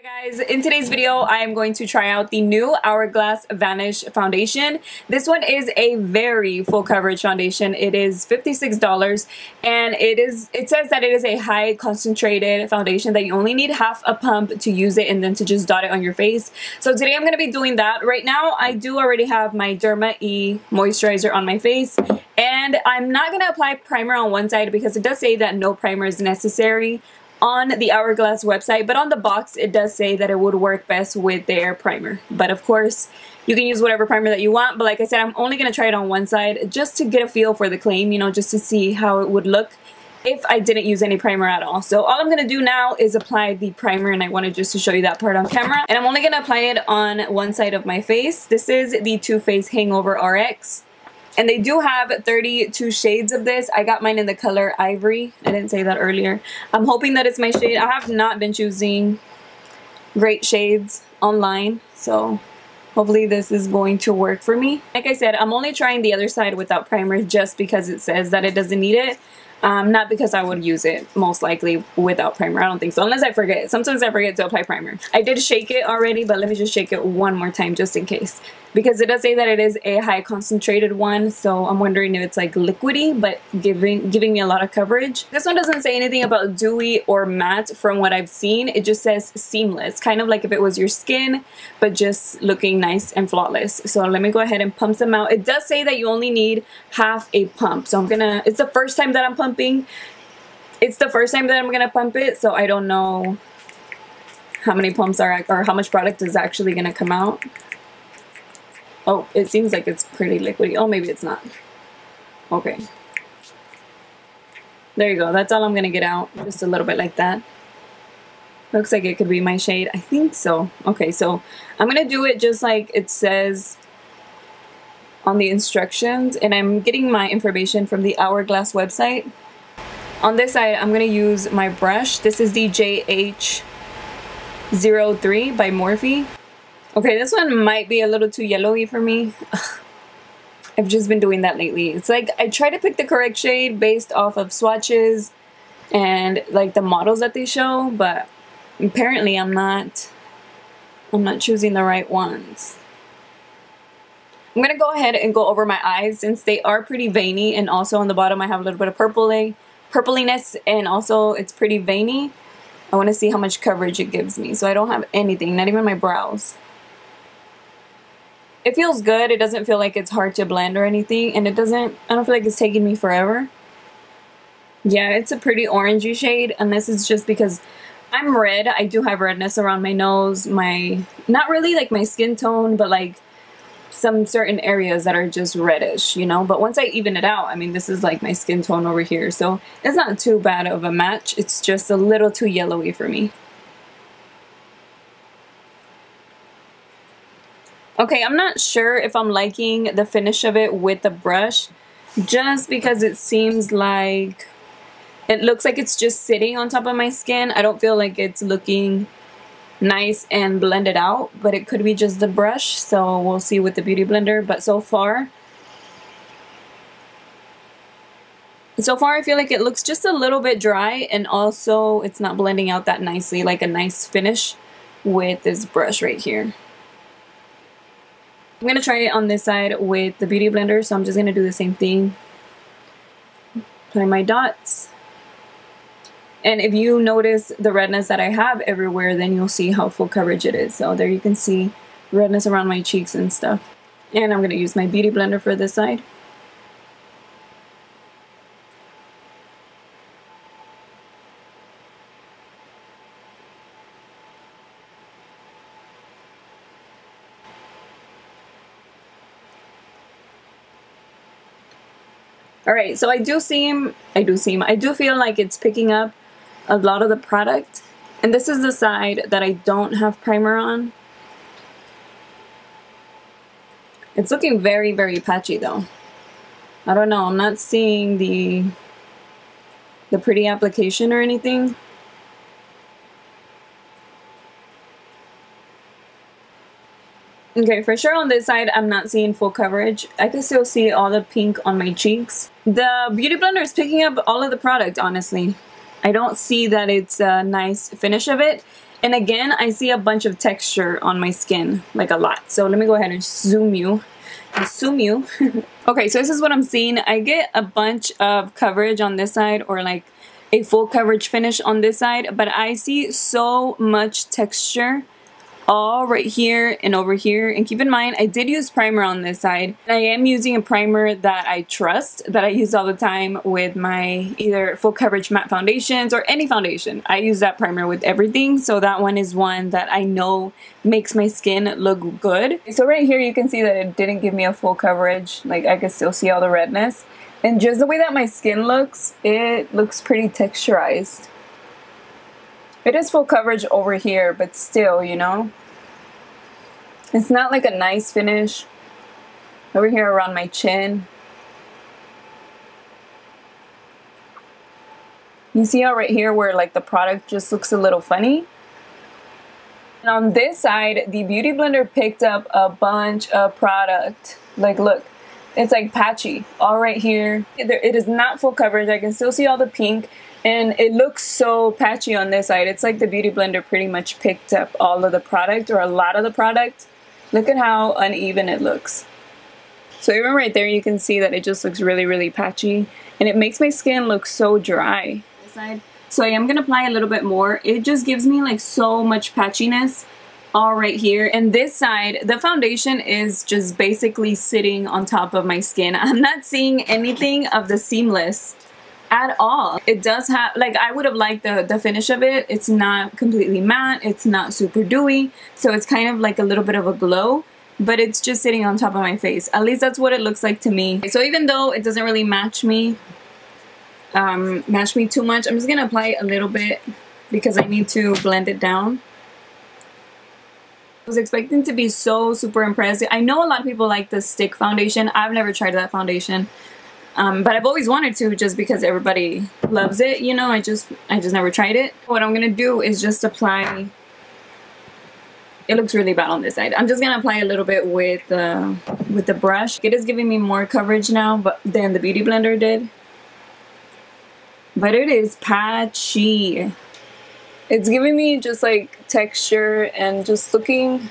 Hi guys, in today's video I am going to try out the new Hourglass Vanish Foundation. This one is a very full coverage foundation. It is $56 and it says that it is a high concentrated foundation that you only need half a pump to use it and then to just dot it on your face. So today I'm going to be doing that. Right now I do already have my Derma E moisturizer on my face and I'm not going to apply primer on one side because it does say that no primer is necessary on the Hourglass website, but on the box it does say that it would work best with their primer. But of course you can use whatever primer that you want, but like I said, I'm only going to try it on one side just to get a feel for the claim, you know, just to see how it would look if I didn't use any primer at all. So all I'm going to do now is apply the primer, and I wanted just to show you that part on camera, and I'm only going to apply it on one side of my face. This is the Too Faced Hangover RX. And they do have 32 shades of this. I got mine in the color Ivory. I didn't say that earlier. I'm hoping that it's my shade. I have not been choosing great shades online, so hopefully this is going to work for me. Like I said, I'm only trying the other side without primer just because it says that it doesn't need it. Not because I would use it most likely without primer. I don't think so, unless I forget. Sometimes I forget to apply primer. I did shake it already, but let me just shake it one more time just in case, because it does say that it is a high concentrated one, so I'm wondering if it's like liquidy but giving me a lot of coverage. This one doesn't say anything about dewy or matte from what I've seen. It just says seamless, kind of like if it was your skin but just looking nice and flawless. So let me go ahead and pump some out. It does say that you only need half a pump, so it's the first time that I'm pumping. It's the first time that I'm gonna pump it, so I don't know how many pumps are or how much product is actually gonna come out. Oh, it seems like it's pretty liquidy. Oh, maybe it's not. Okay. There you go. That's all I'm gonna get out. Just a little bit like that. Looks like it could be my shade. I think so. Okay, so I'm gonna do it just like it says on the instructions, and I'm getting my information from the Hourglass website. On this side, I'm going to use my brush. This is the JH03 by Morphe. Okay, this one might be a little too yellowy for me. I've just been doing that lately. It's like I try to pick the correct shade based off of swatches and like the models that they show, but apparently I'm not choosing the right ones. I'm going to go ahead and go over my eyes since they are pretty veiny, and also on the bottom I have a little bit of purpliness, and also it's pretty veiny. I want to see how much coverage it gives me. So I don't have anything, not even my brows. It feels good. It doesn't feel like it's hard to blend or anything, and I don't feel like it's taking me forever. Yeah, it's a pretty orangey shade, and this is just because I'm red. I do have redness around my nose, not really like my skin tone, but like some certain areas that are just reddish, you know. But once I even it out, I mean, this is like my skin tone over here, so it's not too bad of a match. It's just a little too yellowy for me. Okay, I'm not sure if I'm liking the finish of it with the brush, just because it seems like it looks like it's just sitting on top of my skin. I don't feel like it's looking nice and blended out, but it could be just the brush, so we'll see with the beauty blender. But so far I feel like it looks just a little bit dry, and also it's not blending out that nicely, like a nice finish with this brush right here. I'm gonna try it on this side with the beauty blender, so I'm just gonna do the same thing. Apply my dots. And if you notice the redness that I have everywhere, then you'll see how full coverage it is. So there you can see redness around my cheeks and stuff. And I'm going to use my beauty blender for this side. Alright, so I do feel like it's picking up a lot of the product, and this is the side that I don't have primer on. It's looking very, very patchy though. I don't know, I'm not seeing the pretty application or anything. Okay, for sure on this side, I'm not seeing full coverage. I can still see all the pink on my cheeks. The beauty blender is picking up all of the product, honestly. I don't see that it's a nice finish of it. And again, I see a bunch of texture on my skin, like a lot. So let me go ahead and zoom you. Okay, so this is what I'm seeing. I get a bunch of coverage on this side, or like a full coverage finish on this side, but I see so much texture all right here and over here. And keep in mind, I did use primer on this side. I am using a primer that I trust, that I use all the time with my either full coverage matte foundations or any foundation. I use that primer with everything, so that one is one that I know makes my skin look good. So right here you can see that it didn't give me a full coverage. Like, I can still see all the redness. And just the way that my skin looks, it looks pretty texturized. It is full coverage over here, but still, you know, it's not like a nice finish over here around my chin. You see how right here where like the product just looks a little funny? And on this side, the Beauty Blender picked up a bunch of product. Like, look, it's like patchy all right here. It is not full coverage. I can still see all the pink. And it looks so patchy on this side. It's like the Beauty Blender pretty much picked up all of the product, or a lot of the product. Look at how uneven it looks. So even right there, you can see that it just looks really, really patchy. And it makes my skin look so dry. This side. So I am going to apply a little bit more. It just gives me like so much patchiness all right here. And this side, the foundation is just basically sitting on top of my skin. I'm not seeing anything of the seamless at all. It does have, like, I would have liked the finish of it. It's not completely matte, it's not super dewy, so it's kind of like a little bit of a glow, but it's just sitting on top of my face. At least that's what it looks like to me. So even though it doesn't really match me too much, I'm just gonna apply a little bit because I need to blend it down. I was expecting to be so super impressed. I know a lot of people like the stick foundation. I've never tried that foundation. But I've always wanted to, just because everybody loves it, you know. I just never tried it. What I'm gonna do is just apply. It looks really bad on this side. I'm just gonna apply a little bit with the brush. It is giving me more coverage now, than the Beauty Blender did. But it is patchy. It's giving me just like texture and just looking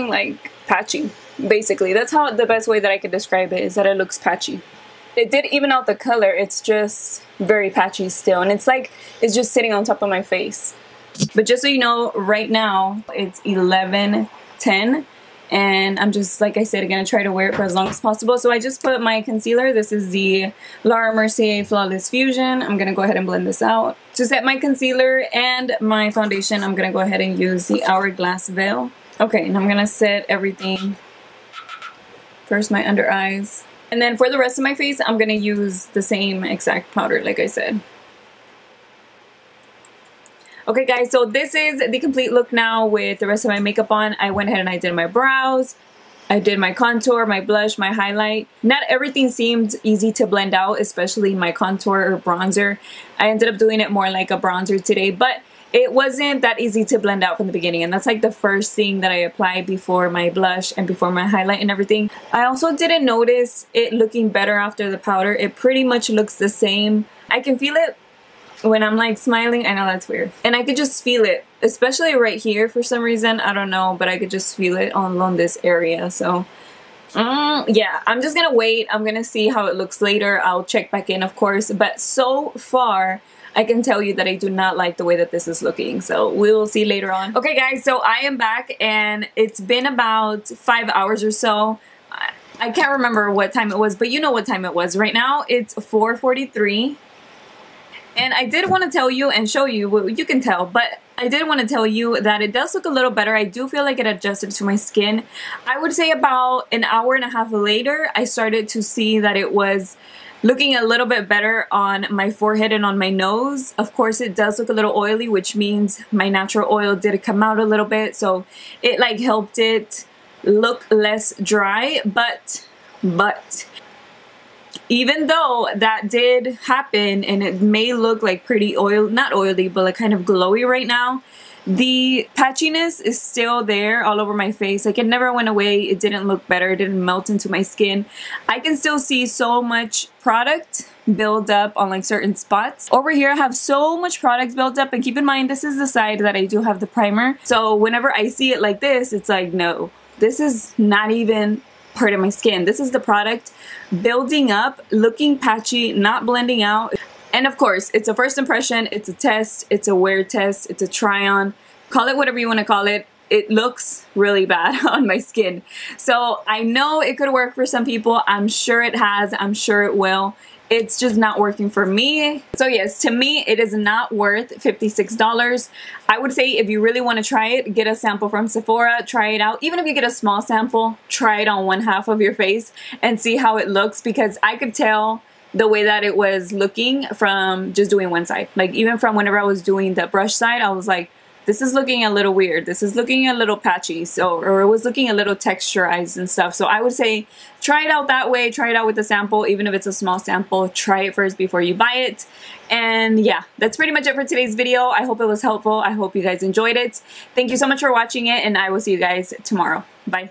like patchy. Basically, that's how the best way that I could describe it, is that it looks patchy. It did even out the color. It's just very patchy still, and it's like it's just sitting on top of my face. But just so you know, right now it's 11:10, and I'm just, like I said, gonna try to wear it for as long as possible. So I just put my concealer. This is the Laura Mercier Flawless Fusion. I'm gonna go ahead and blend this out. To set my concealer and my foundation, I'm gonna go ahead and use the Hourglass Veil. Okay, and I'm gonna set everything. First my under eyes, and then for the rest of my face I'm gonna use the same exact powder like I said. Okay guys, so this is the complete look now with the rest of my makeup on. I went ahead and I did my brows, I did my contour, my blush, my highlight. Not everything seemed easy to blend out, especially my contour or bronzer. I ended up doing it more like a bronzer today, but it wasn't that easy to blend out from the beginning, and that's like the first thing that I applied before my blush and before my highlight and everything. I also didn't notice it looking better after the powder. It pretty much looks the same. I can feel it when I'm like smiling. I know that's weird. And I could just feel it, especially right here for some reason. I don't know, but I could just feel it along this area. So yeah, I'm just gonna wait. I'm gonna see how it looks later. I'll check back in, of course, but so far I can tell you that I do not like the way that this is looking, so we'll see later on. Okay guys, so I am back, and it's been about 5 hours or so. I can't remember what time it was, but you know what time it was. Right now it's 4:43, and I did want to tell you and show you, well, you can tell, but I did want to tell you that it does look a little better. I do feel like it adjusted to my skin. I would say about an hour and a half later, I started to see that it was looking a little bit better on my forehead and on my nose. Of course, it does look a little oily, which means my natural oil did come out a little bit, so it like helped it look less dry. But even though that did happen and it may look like pretty not oily, but like kind of glowy right now, the patchiness is still there all over my face. Like, it never went away. It didn't look better. It didn't melt into my skin. I can still see so much product build up on like certain spots. Over here I have so much product built up, and keep in mind this is the side that I do have the primer. So whenever I see it like this, it's like, no, this is not even part of my skin. This is the product building up, looking patchy, not blending out. And of course, it's a first impression, it's a test, it's a wear test, it's a try on. Call it whatever you want to call it. It looks really bad on my skin. So I know it could work for some people. I'm sure it has. I'm sure it will. It's just not working for me. So yes, to me, it is not worth $56. I would say if you really want to try it, get a sample from Sephora, try it out. Even if you get a small sample, try it on one half of your face and see how it looks, because I could tell the way that it was looking from just doing one side. Like even from whenever I was doing the brush side, I was like, this is looking a little weird. This is looking a little patchy. So, or it was looking a little texturized and stuff. So I would say try it out that way. Try it out with a sample, even if it's a small sample. Try it first before you buy it. And yeah, that's pretty much it for today's video. I hope it was helpful. I hope you guys enjoyed it. Thank you so much for watching it, and I will see you guys tomorrow. Bye.